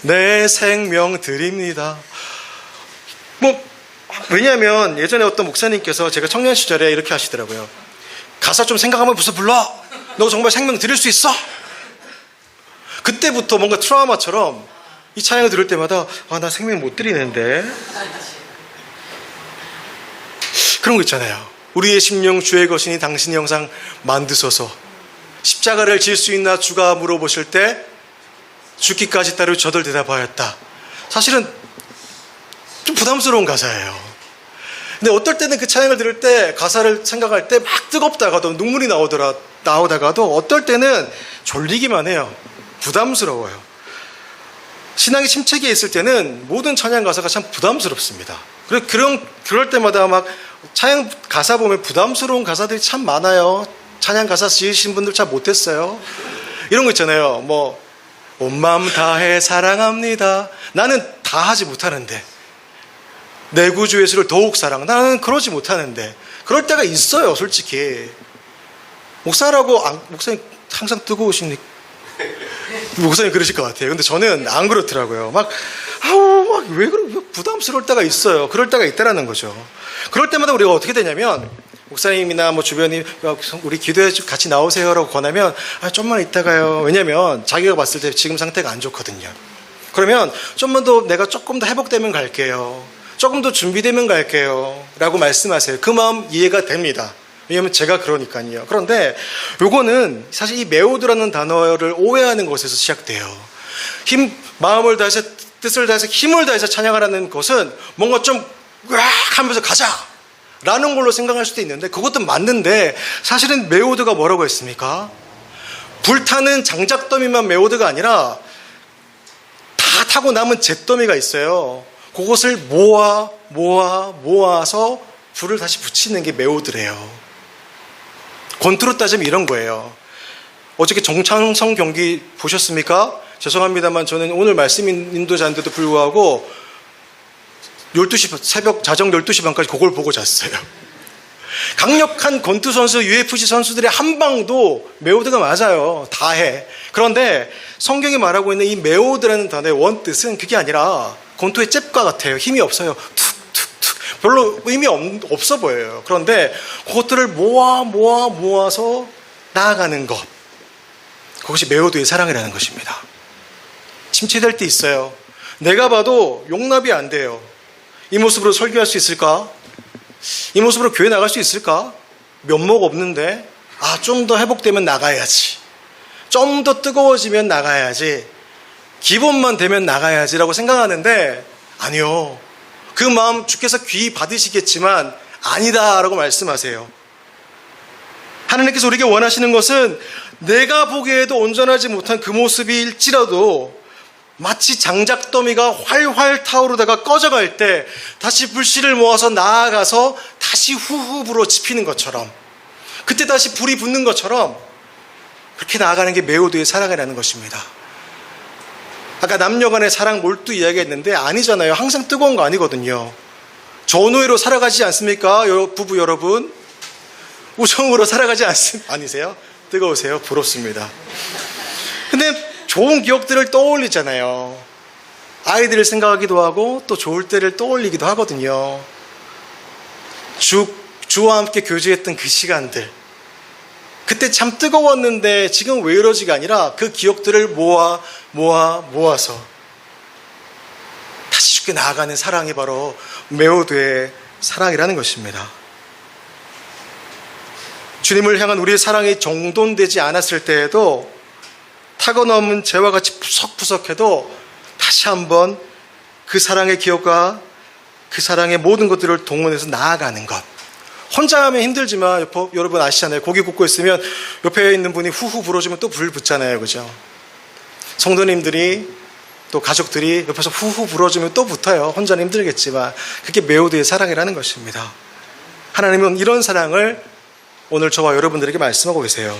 내 생명 드립니다. 왜냐하면 예전에 어떤 목사님께서 제가 청년 시절에 이렇게 하시더라고요. 가사 좀 생각하면 벌써 불러. 너 정말 생명 드릴 수 있어? 그때부터 뭔가 트라우마처럼 이 찬양을 들을 때마다 나 생명 못 드리는데 그런 거 있잖아요. 우리의 심령 주의 것이니 당신의 형상 만드소서. 십자가를 질 수 있나 주가 물어보실 때 죽기까지 따르고 저들 대답하였다. 사실은 좀 부담스러운 가사예요. 근데 어떨 때는 그 찬양을 들을 때 가사를 생각할 때 막 뜨겁다가도 눈물이 나오다가도 어떨 때는 졸리기만 해요. 부담스러워요. 신앙의 침체기에 있을 때는 모든 찬양 가사가 참 부담스럽습니다. 그럴 때마다 막 찬양 가사 보면 부담스러운 가사들이 참 많아요. 찬양 가사 지으신 분들 참 못했어요. 이런 거 있잖아요. 온 마음 다해 사랑합니다. 나는 다 하지 못하는데 내 구주 예수를 더욱 사랑. 나는 그러지 못하는데 그럴 때가 있어요. 솔직히 목사님 항상 뜨거우시니까 목사님 그러실 것 같아요. 근데 저는 안 그렇더라고요. 왜 부담스러울 때가 있어요. 그럴 때가 있다라는 거죠. 그럴 때마다 우리가 어떻게 되냐면 목사님이나 주변이 우리 기도에 같이 나오세요라고 권하면 좀만 있다가요. 왜냐면 자기가 봤을 때 지금 상태가 안 좋거든요. 그러면 좀만 더 내가 조금 더 회복되면 갈게요. 조금 더 준비되면 갈게요. 라고 말씀하세요. 그 마음 이해가 됩니다. 왜냐하면 제가 그러니까요. 그런데 요거는 사실 이 메오드라는 단어를 오해하는 것에서 시작돼요. 마음을 다해서 뜻을 다해서 힘을 다해서 찬양하라는 것은 뭔가 좀 하면서 가자 라는 걸로 생각할 수도 있는데 그것도 맞는데 사실은 메오드가 뭐라고 했습니까? 불타는 장작더미만 메오드가 아니라 다 타고 남은 잿더미가 있어요. 그것을 모아서 불을 다시 붙이는 게 메오드래요. 권투로 따지면 이런 거예요. 어저께 정창성 경기 보셨습니까? 죄송합니다만 저는 오늘 말씀 인도자인데도 불구하고 12시 새벽 자정 12시 반까지 그걸 보고 잤어요. 강력한 권투 선수, UFC 선수들의 한 방도 메오드가 맞아요. 다 해. 그런데 성경이 말하고 있는 이 메오드라는 단어의 원뜻은 그게 아니라 권투의 잽과 같아요. 힘이 없어요. 툭툭툭. 별로 의미 없어 보여요. 그런데 그것들을 모아서 나아가는 것. 그것이 메오드의 사랑이라는 것입니다. 침체될 때 있어요. 내가 봐도 용납이 안 돼요. 이 모습으로 설교할 수 있을까? 이 모습으로 교회 나갈 수 있을까? 면목 없는데 좀 더 회복되면 나가야지. 좀 더 뜨거워지면 나가야지. 기본만 되면 나가야지라고 생각하는데 아니요. 그 마음 주께서 귀히 받으시겠지만 아니다라고 말씀하세요. 하나님께서 우리에게 원하시는 것은 내가 보기에도 온전하지 못한 그 모습일지라도 마치 장작더미가 활활 타오르다가 꺼져갈 때 다시 불씨를 모아서 나아가서 다시 후후 불어 지피는 것처럼 그때 다시 불이 붙는 것처럼 그렇게 나아가는 게 메오드의 사랑이라는 것입니다. 아까 남녀 간의 사랑 몰두 이야기했는데 아니잖아요. 항상 뜨거운 거 아니거든요. 전우애로 살아가지 않습니까? 부부 여러분. 우정으로 살아가지 아니세요? 뜨거우세요? 부럽습니다. 근데 좋은 기억들을 떠올리잖아요. 아이들을 생각하기도 하고 또 좋을 때를 떠올리기도 하거든요. 주와 함께 교제했던 그 시간들. 그때 참 뜨거웠는데 지금 왜 이러지가 아니라 그 기억들을 모아서 다시 주께 나아가는 사랑이 바로 메오드의 사랑이라는 것입니다. 주님을 향한 우리의 사랑이 정돈되지 않았을 때에도 타고넘은 재와 같이 푸석푸석해도 다시 한번 그 사랑의 기억과 그 사랑의 모든 것들을 동원해서 나아가는 것. 혼자 하면 힘들지만 여러분 아시잖아요. 고기 굽고 있으면 옆에 있는 분이 후후 불어주면 또 불 붙잖아요. 그죠? 성도님들이 또 가족들이 옆에서 후후 불어주면 또 붙어요. 혼자는 힘들겠지만 그게 메오드의 사랑이라는 것입니다. 하나님은 이런 사랑을 오늘 저와 여러분들에게 말씀하고 계세요.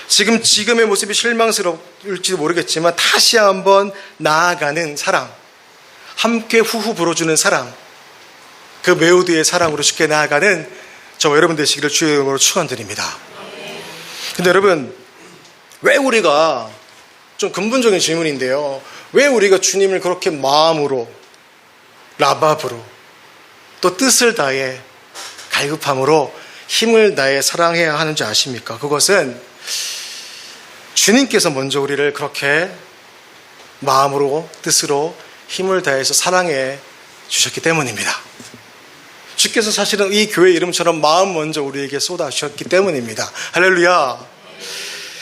지금의 모습이 실망스러울지도 모르겠지만 다시 한번 나아가는 사랑, 함께 후후 불어주는 사랑, 그 메오드의 사랑으로 쉽게 나아가는 저와 여러분 되시기를 주의 이름으로 축원드립니다. 근데 여러분, 왜 우리가, 좀 근본적인 질문인데요, 왜 우리가 주님을 그렇게 마음으로, 라밥으로, 또 뜻을 다해 갈급함으로 힘을 다해 사랑해야 하는지 아십니까? 그것은 주님께서 먼저 우리를 그렇게 마음으로, 뜻으로 힘을 다해서 사랑해 주셨기 때문입니다. 주께서 사실은 이 교회 이름처럼 마음 먼저 우리에게 쏟아주셨기 때문입니다. 할렐루야.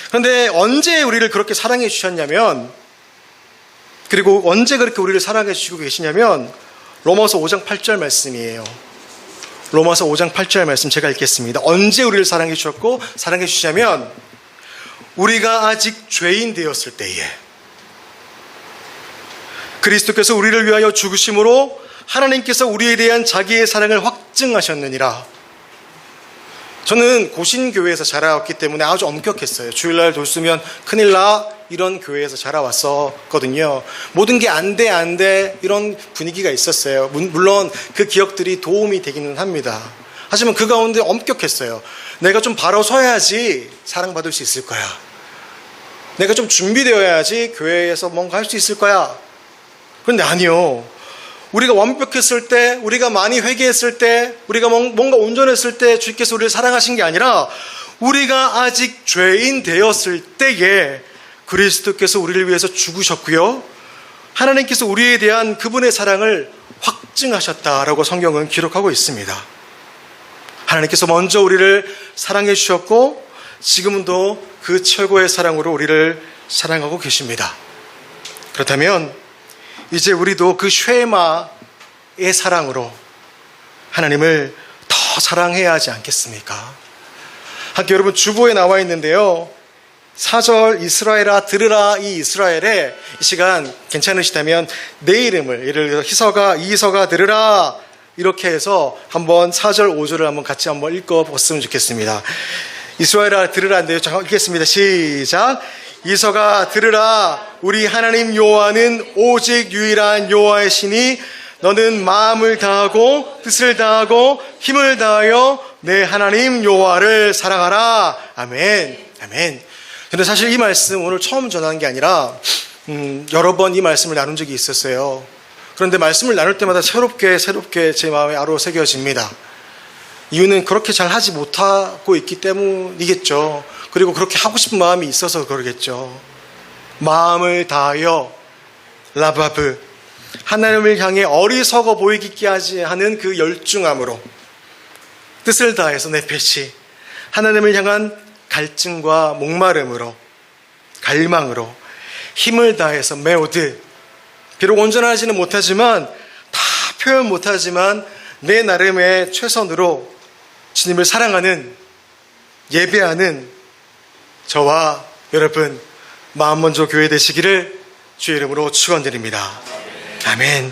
그런데 언제 우리를 그렇게 사랑해 주셨냐면, 그리고 언제 그렇게 우리를 사랑해 주시고 계시냐면 로마서 5장 8절 말씀이에요. 로마서 5장 8절 말씀 제가 읽겠습니다. 언제 우리를 사랑해 주셨고 사랑해 주시냐면 우리가 아직 죄인 되었을 때에 그리스도께서 우리를 위하여 죽으심으로 하나님께서 우리에 대한 자기의 사랑을 확증하셨느니라. 저는 고신교회에서 자라왔기 때문에 아주 엄격했어요. 주일날 돌수면 큰일 나, 이런 교회에서 자라왔었거든요. 모든 게 안 돼 이런 분위기가 있었어요. 물론 그 기억들이 도움이 되기는 합니다. 하지만 그 가운데 엄격했어요. 내가 좀 바로 서야지 사랑받을 수 있을 거야. 내가 좀 준비되어야지 교회에서 뭔가 할 수 있을 거야. 그런데 아니요. 우리가 완벽했을 때, 우리가 많이 회개했을 때, 우리가 뭔가 온전했을 때 주께서 우리를 사랑하신 게 아니라 우리가 아직 죄인 되었을 때에 그리스도께서 우리를 위해서 죽으셨고요. 하나님께서 우리에 대한 그분의 사랑을 확증하셨다라고 성경은 기록하고 있습니다. 하나님께서 먼저 우리를 사랑해 주셨고 지금도 그 최고의 사랑으로 우리를 사랑하고 계십니다. 그렇다면 이제 우리도 그 쉐마의 사랑으로 하나님을 더 사랑해야 하지 않겠습니까? 함께 여러분 주보에 나와 있는데요. 4절 이스라엘아 들으라. 이 이스라엘에 이 시간 괜찮으시다면 내 이름을, 예를 들어 희서가 이서가 들으라, 이렇게 해서 한번 4절 5절을 한번 같이 한번 읽어봤으면 좋겠습니다. 이스라엘아 들으라인데요. 잠깐 읽겠습니다. 시작. 이서가 들으라. 우리 하나님 여호와는 오직 유일한 여호와의 신이 너는 마음을 다하고 뜻을 다하고 힘을 다하여 내 하나님 여호와를 사랑하라. 아멘. 아멘. 근데 사실 이 말씀 오늘 처음 전하는 게 아니라 여러 번 이 말씀을 나눈 적이 있었어요. 그런데 말씀을 나눌 때마다 새롭게 제 마음에 아로 새겨집니다. 이유는 그렇게 잘 하지 못하고 있기 때문이겠죠. 그리고 그렇게 하고 싶은 마음이 있어서 그러겠죠. 마음을 다하여 라바브, 하나님을 향해 어리석어 보이게 하지 않은 그 열중함으로, 뜻을 다해서 네페시, 하나님을 향한 갈증과 목마름으로, 갈망으로, 힘을 다해서 메오드, 비록 온전하지는 못하지만, 다 표현 못하지만 내 나름의 최선으로 주님을 사랑하는, 예배하는 저와 여러분 마음 먼저 교회 되시기를 주의 이름으로 축원드립니다. 아멘.